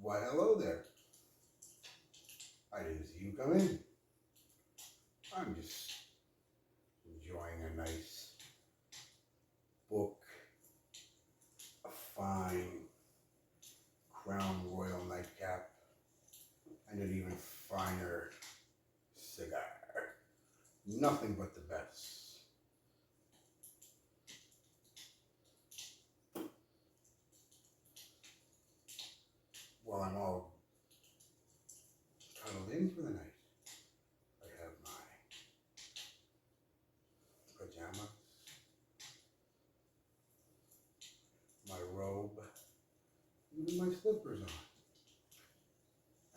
Why, hello there. I didn't see you come in. I'm just enjoying a nice book, a fine Crown Royal nightcap, and an even finer cigar. Nothing but the best. While I'm all cuddled in for the night, I have my pajamas, my robe, even my slippers on.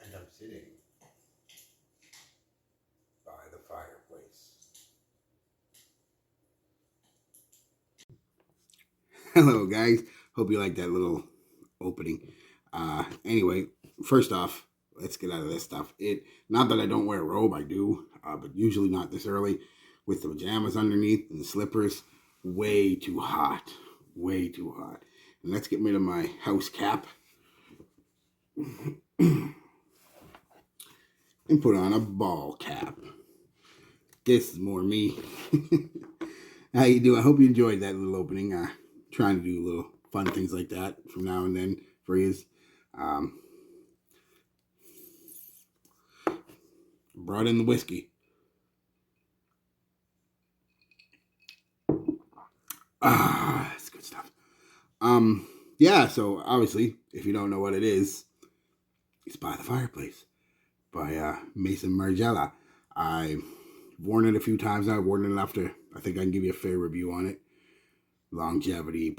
And I'm sitting by the fireplace. Hello guys, hope you like that little opening. Anyway, first off, let's get out of this stuff. Not that I don't wear a robe, I do, but usually not this early with the pajamas underneath and the slippers. Way too hot, way too hot. And let's get rid of my house cap and put on a ball cap. This is more me. How you doing? I hope you enjoyed that little opening. Trying to do little fun things like that from now and then for you. Brought in the whiskey. That's good stuff. Yeah, so obviously, if you don't know what it is, it's By the Fireplace by Maison Margiela. I've worn it a few times now. I've worn it enough to, I think I can give you a fair review on it. Longevity,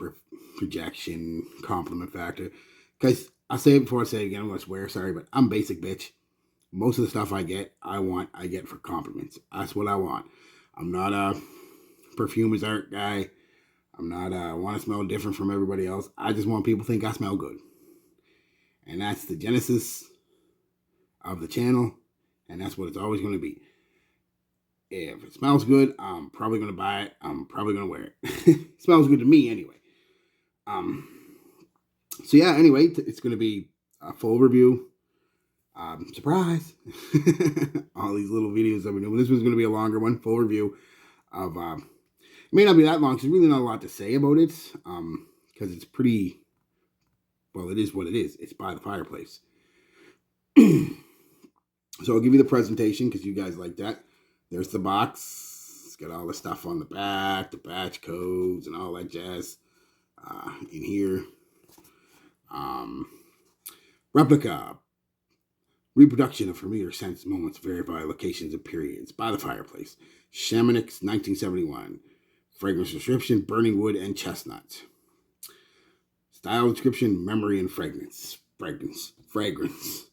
projection, compliment factor. Because I'll say it before I say it again, I'm going to swear, sorry, but I'm basic bitch. Most of the stuff I get for compliments. That's what I want. I'm not a perfume is art guy. I'm not want to smell different from everybody else. I just want people to think I smell good. And that's the genesis of the channel. And that's what it's always going to be. If it smells good, I'm probably going to buy it. I'm probably going to wear it. It smells good to me anyway. So yeah, anyway, it's going to be a full review. Surprise. All these little videos I've been doing. This one's going to be a longer one, full review of, it may not be that long, because there's really not a lot to say about it, because it's pretty, well, it is what it is. It's By the Fireplace. So I'll give you the presentation, because you guys like that. There's the box. It's got all the stuff on the back, the batch codes, and all that jazz in here. Replica. Reproduction of familiar scents, moments, verified locations, and periods. By the Fireplace. Chamonix, 1971. Fragrance description, burning wood and chestnut. Style description, memory and fragrance. Fragrance.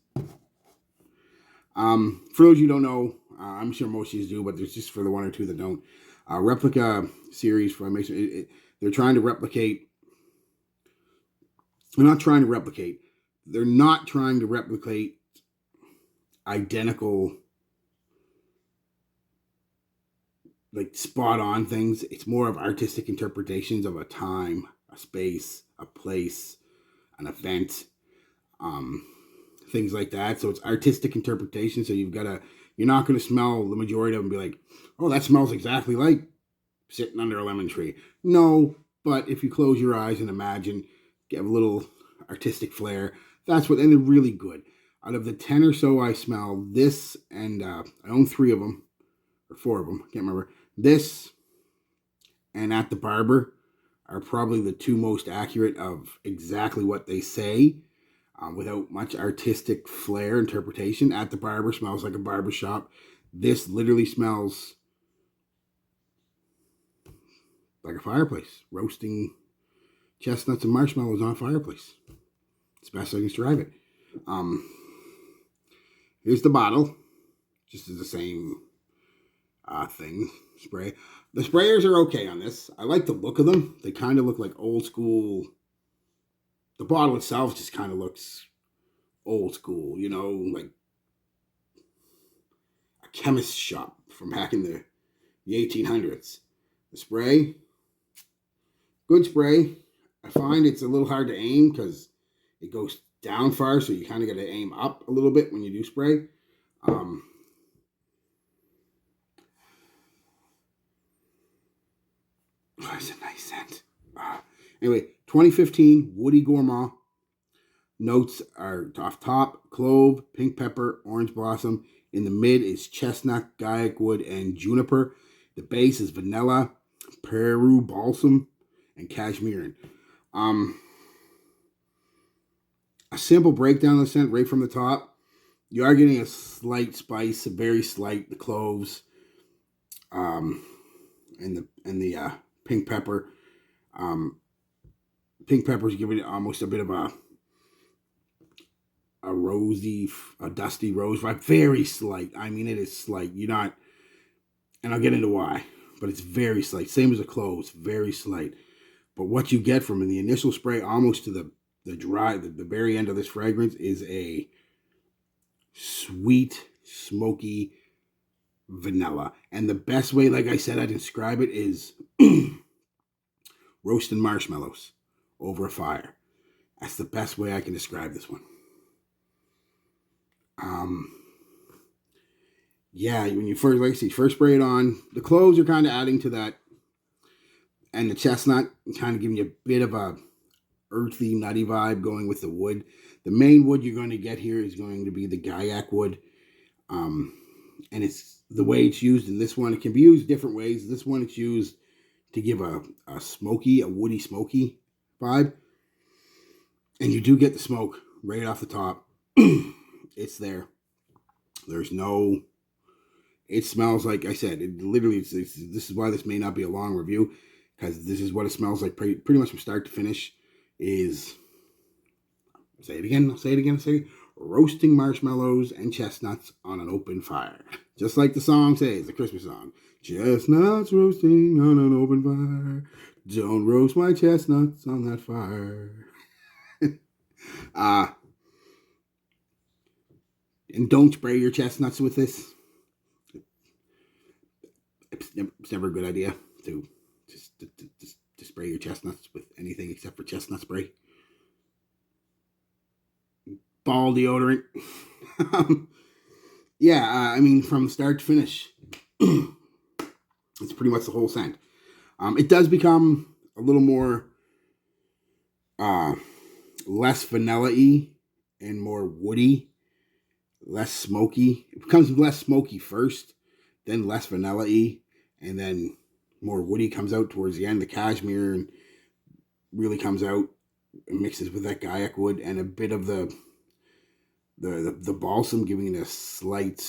For those you don't know, I'm sure most of you do, but there's just for the one or two that don't. Replica series from Maison. They're trying to replicate. They're not trying to replicate. They're not trying to replicate identical, like spot on things. It's more of artistic interpretations of a time, a space, a place, an event, things like that. So it's artistic interpretation. So you're not going to smell the majority of them and be like, oh, that smells exactly like sitting under a lemon tree. No, but if you close your eyes and imagine, get a little artistic flair, that's what, and they're really good. Out of the 10 or so I smell, this and I own 3 of them, or 4 of them, can't remember. This and At the Barber are probably the 2 most accurate of exactly what they say, without much artistic flair interpretation. At the Barber smells like a barber shop. This literally smells like a fireplace, roasting chestnuts and marshmallows on a fireplace. It's the best I can describe it. Here's the bottle. Just as the same thing. Spray. The sprayers are okay on this. I like the look of them. They kind of look like old school. The bottle itself just kind of looks old school, you know, like a chemist shop from back in the 1800s. The spray, good spray. I find it's a little hard to aim because it goes down far, so you kind of got to aim up a little bit when you do spray. Oh, it's a nice scent. Anyway, 2015 Woody Gourmand. Notes are off top, clove, pink pepper, orange blossom. In the mid is chestnut, gaiac wood, and juniper. The base is vanilla, Peru balsam, and cashmere. A simple breakdown of the scent right from the top. You are getting a slight spice, a very slight, the cloves, and the pink pepper. Pink pepper is giving it almost a bit of a rosy, a dusty rose vibe. Very slight. I mean, it is slight. You're not, and I'll get into why, but it's very slight. Same as a cloves, very slight. But what you get from in the initial spray, almost to the very end of this fragrance, is a sweet, smoky vanilla. And the best way, like I said, I describe it is roasting marshmallows over a fire. That's the best way I can describe this one. Yeah, when you first, like I say, first spray it on, the cloves are kind of adding to that, and the chestnut kind of giving you a bit of a earthy, nutty vibe going with the wood. The main wood you're going to get here is going to be the gaiac wood, and it's the way it's used in this one. It can be used different ways. This one, it's used to give a woody smoky vibe, and you do get the smoke right off the top. It's there. There's no. It smells like I said. It literally. This is why this may not be a long review, because this is what it smells like pretty much from start to finish. Is say it again. I'll say it again. I'll say it. Roasting marshmallows and chestnuts on an open fire, just like the song says, the Christmas song. Chestnuts roasting on an open fire. Don't roast my chestnuts on that fire. And don't spray your chestnuts with this. It's never a good idea to spray your chestnuts with anything except for chestnut spray. Ball deodorant. Yeah, I mean, from start to finish, it's pretty much the whole scent. It does become a little more less vanilla-y and more woody, less smoky. It becomes less smoky first, then less vanilla-y, and then more woody comes out towards the end. The cashmere and really comes out and mixes with that gaiac wood and a bit of the balsam, giving it a slight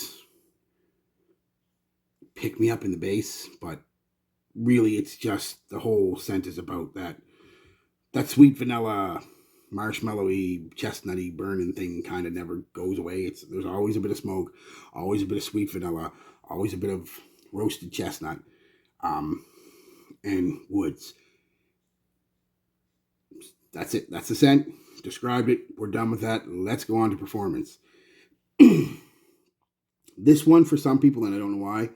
pick me up in the base. But really, it's just the whole scent is about that sweet vanilla, marshmallowy, chestnutty, burning thing kind of never goes away. There's always a bit of smoke, always a bit of sweet vanilla, always a bit of roasted chestnut, and woods. That's it. That's the scent. Described it. We're done with that. Let's go on to performance. This one, for some people, and I don't know why,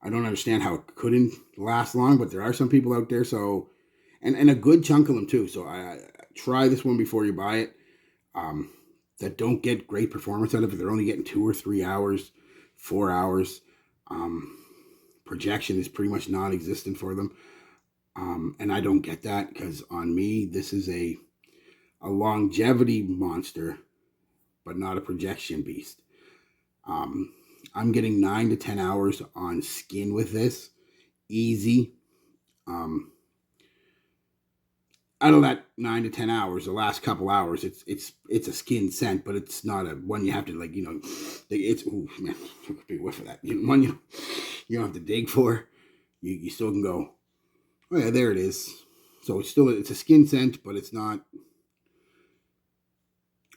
I don't understand how it couldn't last long, but there are some people out there, so, and a good chunk of them too, so I try this one before you buy it, that don't get great performance out of it. They're only getting 2 or 3 hours, 4 hours. Projection is pretty much non-existent for them. And I don't get that, because on me, this is a longevity monster, but not a projection beast. I'm getting 9 to 10 hours on skin with this. Easy. Out of that 9 to 10 hours, the last couple hours, it's a skin scent, but it's not a one you have to, like, it's, ooh, man, took a big whiff of that. One you don't have to dig for. You still can go, oh yeah, there it is. So it's a skin scent, but it's not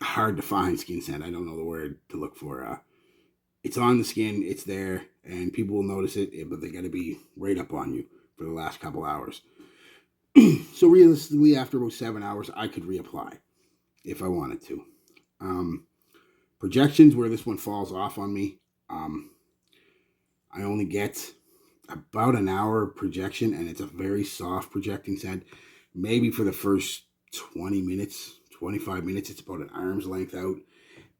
hard to find skin scent. I don't know the word to look for. It's on the skin, it's there, and people will notice it, but they got to be right up on you for the last couple hours. So realistically, after about 7 hours, I could reapply if I wanted to. Projections, where this one falls off on me, I only get about an hour of projection, and it's a very soft projecting scent. Maybe for the first 20 minutes, 25 minutes. It's about an arm's length out.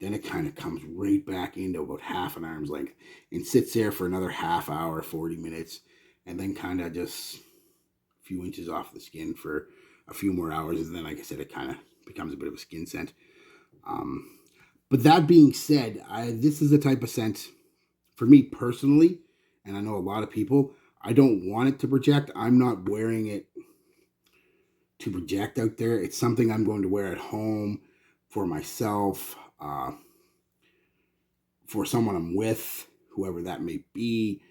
Then it kind of comes right back into about half an arm's length and sits there for another half hour, 40 minutes, and then kind of just a few inches off the skin for a few more hours. And then, like I said, it kind of becomes a bit of a skin scent. But that being said, this is the type of scent, for me personally, and I know a lot of people, I don't want it to project. I'm not wearing it to project out there. It's something I'm going to wear at home for myself, for someone I'm with, whoever that may be.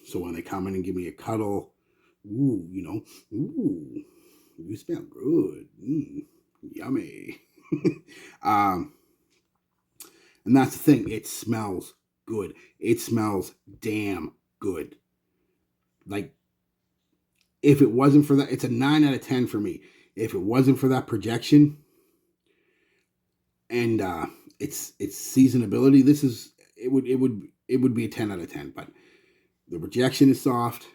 So when they come in and give me a cuddle, ooh, ooh, you smell good, yummy. And that's the thing. It smells good. It smells damn good. Like, if it wasn't for that, it's a 9 out of 10 for me. If it wasn't for that projection and its seasonability, it would be a 10 out of 10. But the projection is soft,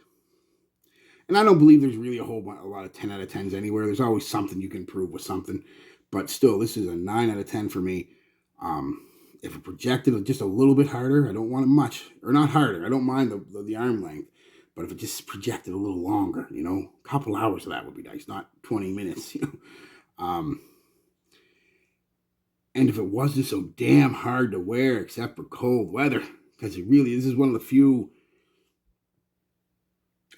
and I don't believe there's really a lot of 10 out of 10s anywhere. There's always something you can improve with something, but still, this is a 9 out of 10 for me. If it projected just a little bit harder, I don't want it much, or not harder. I don't mind the arm length, but if it just projected a little longer, a couple hours of that would be nice, not 20 minutes, And if it wasn't so damn hard to wear, except for cold weather, because this is one of the few,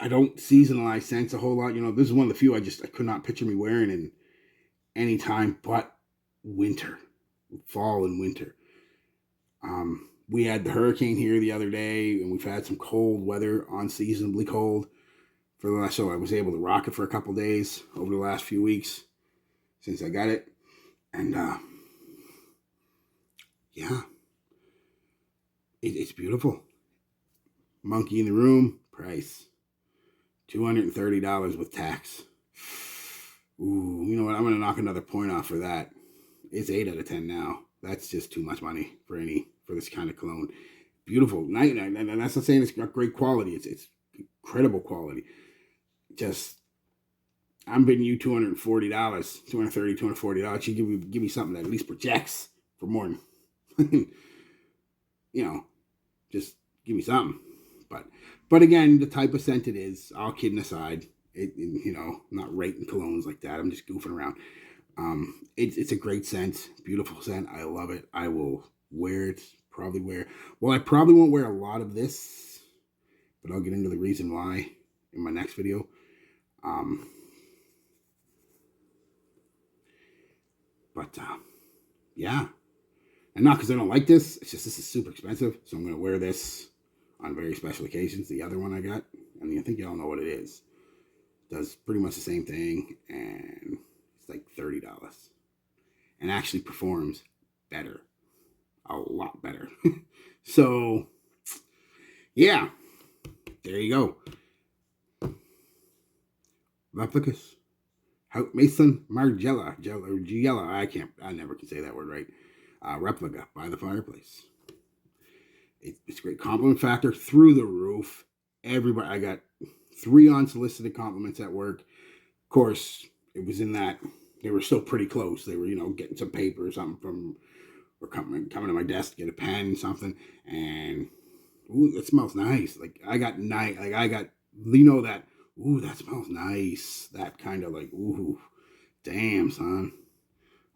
I don't seasonalize scents a whole lot. This is one of the few I could not picture me wearing in any time but winter, fall and winter. We had the hurricane here the other day, and we've had some cold weather, unseasonably cold for the last, so I was able to rock it for a couple days over the last few weeks since I got it. And yeah, it's beautiful. Monkey in the Room, price $230 with tax. Ooh, you know what? I'm going to knock another point off for that. It's 8 out of 10 now. That's just too much money for this kind of cologne. Beautiful. And that's not saying it's not great quality. It's incredible quality. Just, I'm bidding you $240, $230, $240. You give me something that at least projects for more than, just give me something. But again, the type of scent it is, all kidding aside, I'm not rating colognes like that. I'm just goofing around. It's a great scent, beautiful scent. I love it. I will wear it. I probably won't wear a lot of this, but I'll get into the reason why in my next video. Yeah, and not because I don't like this. It's just this is super expensive, so I'm gonna wear this on very special occasions. The other one I got, I think y'all know what it is. Does pretty much the same thing, and it's like $30, and actually performs better, a lot better. So, yeah, there you go. Replicas. Maison Margiela. I never can say that word right. Replica by the Fireplace. It's great. Compliment factor through the roof. Everybody, I got 3 unsolicited compliments at work. Of course, it was in that they were still pretty close. They were, getting some paper or something from, or coming to my desk to get a pen, something, and ooh, it smells nice. Like I got that. Ooh, that smells nice. That kind of like, ooh, damn, son,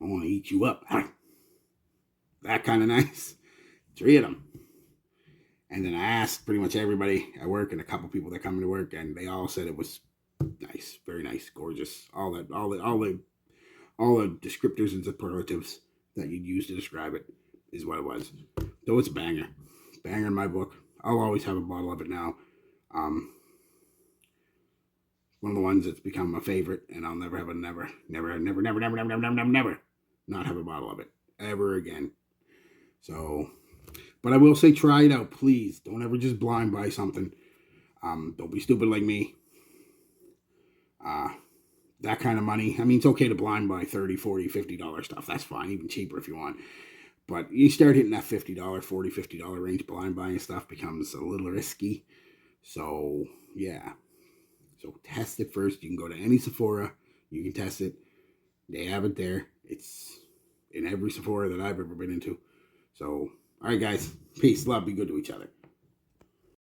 I want to eat you up. That kind of nice. 3 of them. And then I asked pretty much everybody at work and a couple people that come to work, and they all said it was nice, very nice, gorgeous. All the descriptors and superlatives that you'd use to describe it is what it was. Though it's a banger. Banger in my book. I'll always have a bottle of it now. One of the ones that's become my favorite, and I'll never not have a bottle of it ever again. So, but I will say, try it out, please. Don't ever just blind buy something. Don't be stupid like me. That kind of money. I mean, it's okay to blind buy $30, $40, $50 stuff. That's fine, even cheaper if you want. But you start hitting that $50, $40, $50 range, blind buying stuff becomes a little risky. So, yeah. So test it first. You can go to any Sephora. You can test it. They have it there. It's in every Sephora that I've ever been into. So, all right, guys. Peace, love, be good to each other.